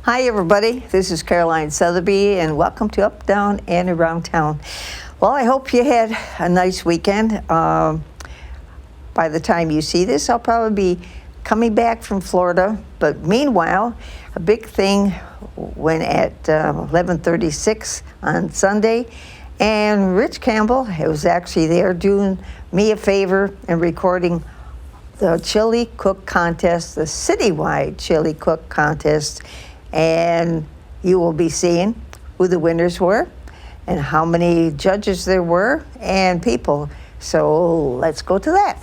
Hi everybody, this is Caroline Sotheby and welcome to Up, Down, and Around Town. Well, I hope you had a nice weekend. By the time you see this, I'll probably be coming back from Florida, but meanwhile, a big thing went at 11:36 on Sunday, and Rich Campbell was actually there doing me a favor and recording the Chili Cook Contest, the citywide Chili Cook Contest. And you will be seeing who the winners were and how many judges there were and people. So let's go to that.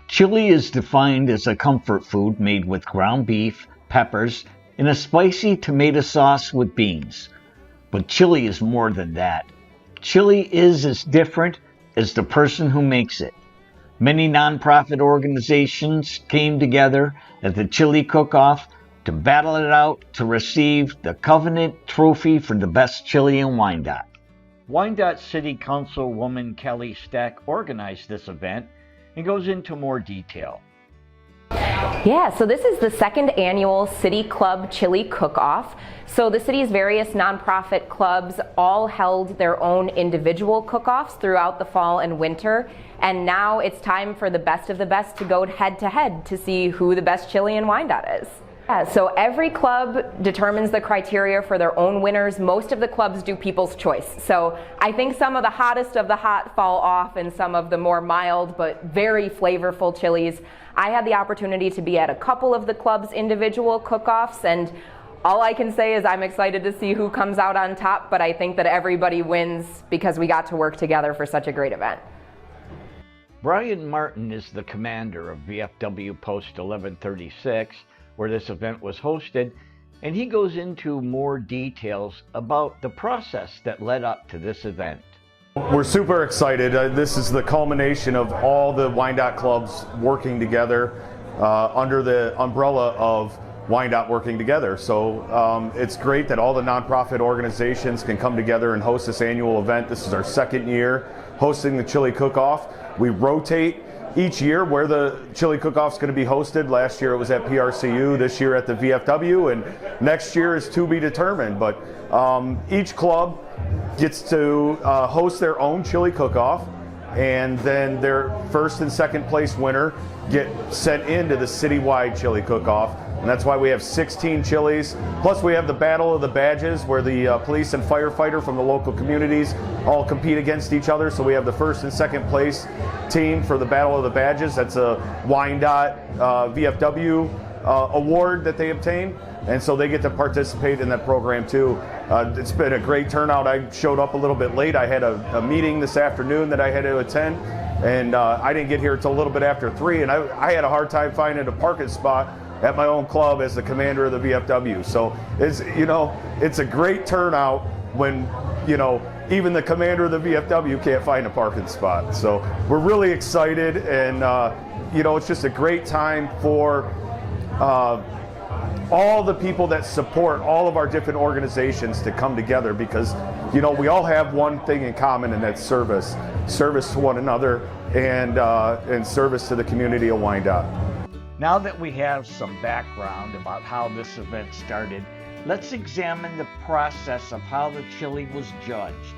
Chili is defined as a comfort food made with ground beef, peppers, and a spicy tomato sauce with beans. But chili is more than that. Chili is as different as the person who makes it. Many nonprofit organizations came together at the Chili Cook-Off to battle it out to receive the Covenant Trophy for the best chili in Wyandotte. Wyandotte City Councilwoman Kelly Stack organized this event and goes into more detail. Yeah, so this is the second annual City Club Chili Cook-Off. So the city's various nonprofit clubs all held their own individual cook-offs throughout the fall and winter. And now it's time for the best of the best to go head to head to see who the best chili in Wyandotte is. Yeah, so every club determines the criteria for their own winners. Most of the clubs do People's Choice. So I think some of the hottest of the hot fall off and some of the more mild but very flavorful chilies. I had the opportunity to be at a couple of the club's individual cook-offs, and all I can say is I'm excited to see who comes out on top, but I think that everybody wins because we got to work together for such a great event. Brian Martin is the commander of VFW Post 1136, where this event was hosted, and he goes into more details about the process that led up to this event. We're super excited. This is the culmination of all the Wyandotte clubs working together under the umbrella of Wyandotte working together. So it's great that all the nonprofit organizations can come together and host this annual event. This is our second year hosting the Chili Cook-Off. We rotate each year where the Chili Cook-Off is going to be hosted. Last year it was at PRCU, this year at the VFW, and next year is to be determined. But each club gets to host their own Chili Cook-Off, and then their first and second place winner get sent into the citywide Chili Cook-Off. And that's why we have 16 chilies. Plus we have the Battle of the Badges, where the police and firefighter from the local communities all compete against each other. So we have the first and second place team for the Battle of the Badges. That's a Wyandotte VFW award that they obtain. And so they get to participate in that program too. It's been a great turnout. I showed up a little bit late. I had a meeting this afternoon that I had to attend, and I didn't get here until a little bit after 3, and I had a hard time finding a parking spot at my own club as the commander of the VFW. So it's a great turnout when even the commander of the VFW can't find a parking spot. So we're really excited, and it's just a great time for all the people that support all of our different organizations to come together, because we all have one thing in common, and that's service to one another, and service to the community of Wyandotte. Now that we have some background about how this event started, let's examine the process of how the chili was judged.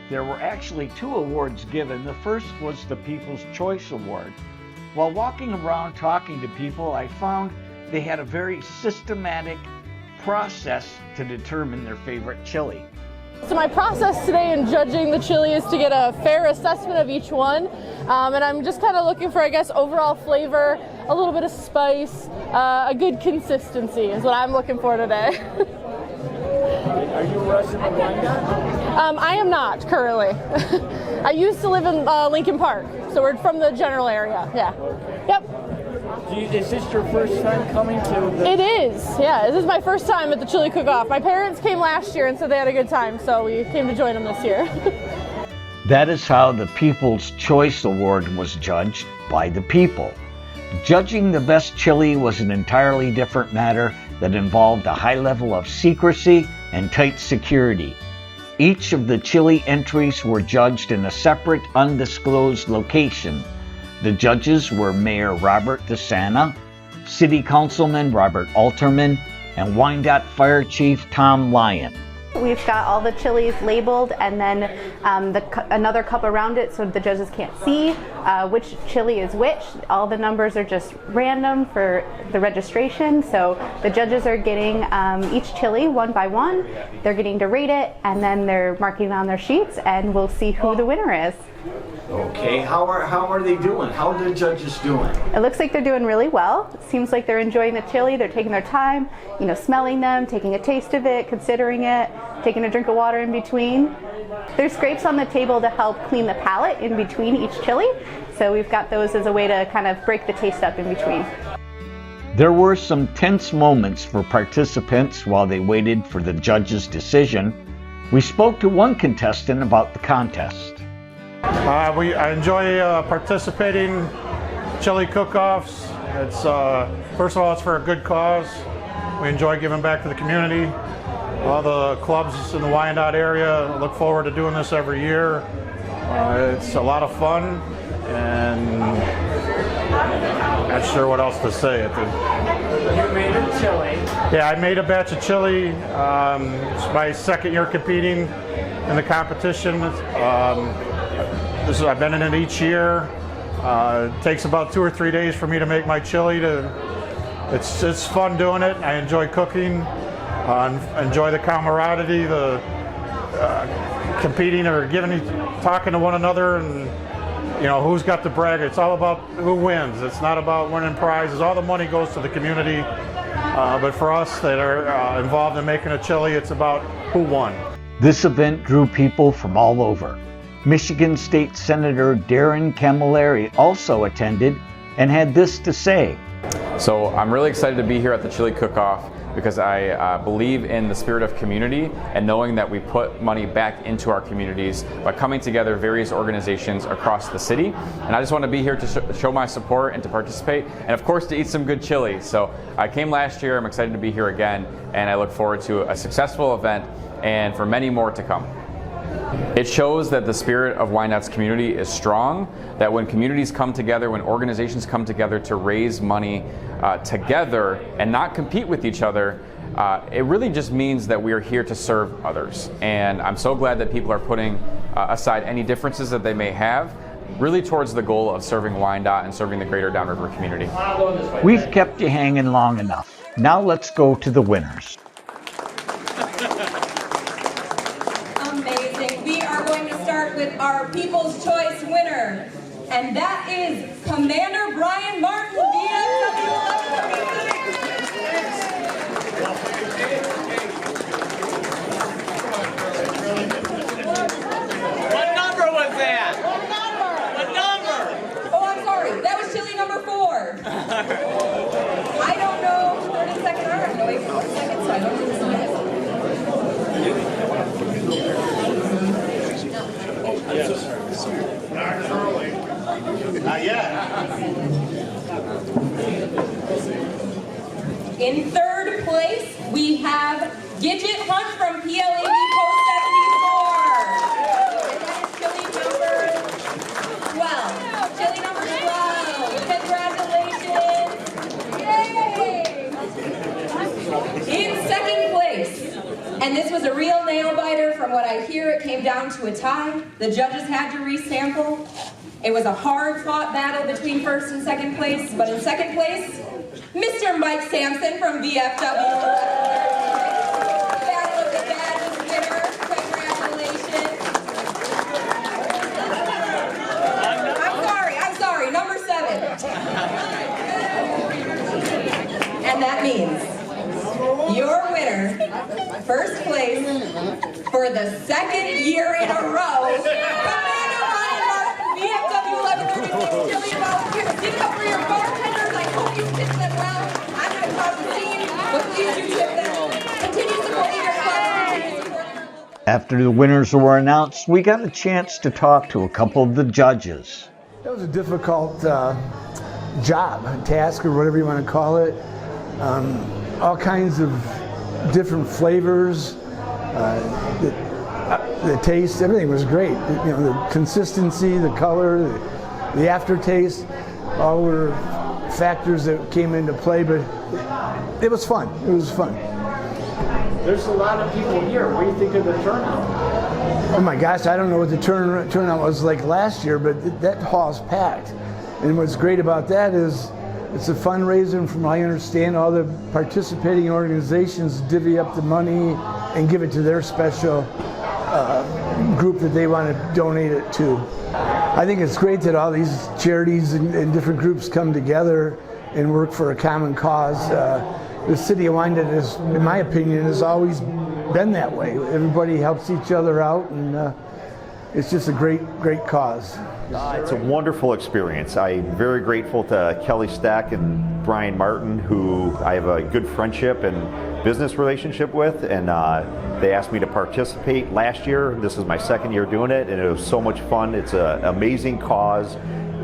There were actually 2 awards given. The first was the People's Choice Award. While walking around talking to people, I found they had a very systematic process to determine their favorite chili. So my process today in judging the chili is to get a fair assessment of each one, and I'm just kind of looking for, I guess, overall flavor, a little bit of spice, a good consistency is what I'm looking for today. Are you a resident of Wyandotte? I am not currently. I used to live in Lincoln Park, so we're from the general area. Yeah. Yep. Is this your first time coming to the... It is, yeah. This is my first time at the Chili Cook-Off. My parents came last year and said they had a good time, so we came to join them this year. That is how the People's Choice Award was judged, by the people. Judging the best chili was an entirely different matter that involved a high level of secrecy and tight security. Each of the chili entries were judged in a separate, undisclosed location. The judges were Mayor Robert DeSana, City Councilman Robert Alterman, and Wyandotte Fire Chief Tom Lyon. We've got all the chilies labeled and then another cup around it so the judges can't see which chili is which. All the numbers are just random for the registration. So the judges are getting each chili one by one. They're getting to rate it and then they're marking it on their sheets and we'll see who the winner is. Okay, how are they doing? How are the judges doing? It looks like they're doing really well. It seems like they're enjoying the chili. They're taking their time, smelling them, taking a taste of it, considering it, taking a drink of water in between. There's scrapes on the table to help clean the palate in between each chili. So we've got those as a way to kind of break the taste up in between. There were some tense moments for participants while they waited for the judge's decision. We spoke to one contestant about the contest. I enjoy participating chili cook-offs. It's first of all, it's for a good cause. We enjoy giving back to the community. All the clubs in the Wyandotte area look forward to doing this every year. It's a lot of fun, and not sure what else to say. You made a chili. Yeah, I made a batch of chili. It's my second year competing in the competition. I've been in it each year. It takes about 2 or 3 days for me to make my chili. It's fun doing it. I enjoy cooking. Enjoy the camaraderie, the competing or talking to one another, and who's got the brag. It's all about who wins. It's not about winning prizes. All the money goes to the community, but for us that are involved in making a chili, it's about who won. This event drew people from all over. Michigan State Senator Darren Camilleri also attended and had this to say. So I'm really excited to be here at the Chili Cook-Off because I believe in the spirit of community and knowing that we put money back into our communities by coming together various organizations across the city. And I just want to be here to show my support and to participate and of course to eat some good chili. So I came last year, I'm excited to be here again, and I look forward to a successful event and for many more to come. It shows that the spirit of Wyandotte's community is strong, that when communities come together, when organizations come together to raise money together and not compete with each other, it really just means that we are here to serve others. And I'm so glad that people are putting aside any differences that they may have, really towards the goal of serving Wyandotte and serving the greater Downriver community. We've kept you hanging long enough. Now let's go to the winners. Amazing. We are going to start with our People's Choice winner, and that is Commander Brian Martin, VFW 1136. What number was that? What number? Oh, I'm sorry. That was chili number 4. I don't know 32nd or I'm going 42nd, so I don't know this one. Not yet. In third place, we have Gidget Hunt from PLAB Post 74. And that is chili number 12. Chili number 12. Congratulations. Yay! In second place, and this was a real nail biter. From what I hear, it came down to a tie. The judges had to resample. It was a hard-fought battle between first and second place, but in second place, Mr. Mike Sampson from VFW. Battle of the Badges winner. Congratulations. I'm sorry, number 7. And that means your winner, first place, for the second year in a row, Commander Brian Martin, VFW 1136 Chili Volunteers. Give it up for your bartenders. I hope you tip them well. I'm not proud of the team, but please do tip them. Continue supporting your club. After the winners were announced, we got a chance to talk to a couple of the judges. That was a difficult job, task, or whatever you want to call it. All kinds of different flavors, the taste, everything was great. You know, the consistency, the color, the aftertaste, all were factors that came into play, but it was fun. It was fun. There's a lot of people here. What do you think of the turnout? Oh my gosh, I don't know what the turnout was like last year, but that hall's packed. And what's great about that is it's a fundraiser, and from what I understand, all the participating organizations divvy up the money and give it to their special group that they want to donate it to. I think it's great that all these charities and different groups come together and work for a common cause. The city of Wyandotte is, in my opinion, has always been that way. Everybody helps each other out, and it's just a great cause. It's a wonderful experience. I'm very grateful to Kelly Stack and Brian Martin, who I have a good friendship and business relationship with, and they asked me to participate last year. This is my second year doing it, and it was so much fun. It's an amazing cause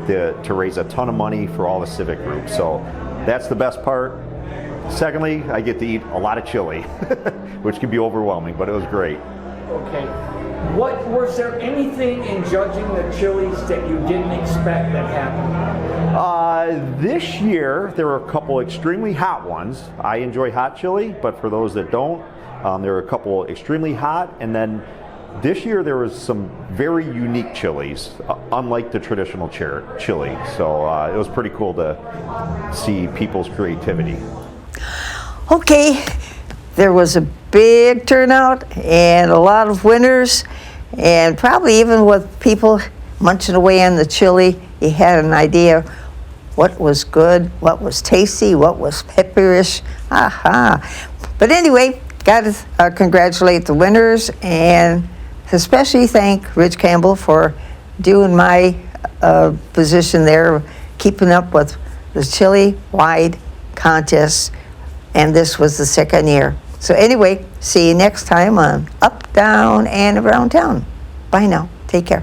to raise a ton of money for all the civic groups. So that's the best part. Secondly, I get to eat a lot of chili, which can be overwhelming, but it was great. Okay. Was there anything in judging the chilies that you didn't expect that happened? This year, there were a couple extremely hot ones. I enjoy hot chili, but for those that don't, there were a couple extremely hot, and then this year there was some very unique chilies, unlike the traditional chili. So it was pretty cool to see people's creativity. Okay, there was a big turnout and a lot of winners, and probably even with people munching away on the chili, you had an idea what was good, what was tasty, what was pepperish. Aha. But anyway, got to congratulate the winners, and especially thank Rich Campbell for doing my position there, keeping up with the chili-wide contest, and this was the second year. So anyway, see you next time on Up, Down, and Around Town. Bye now. Take care.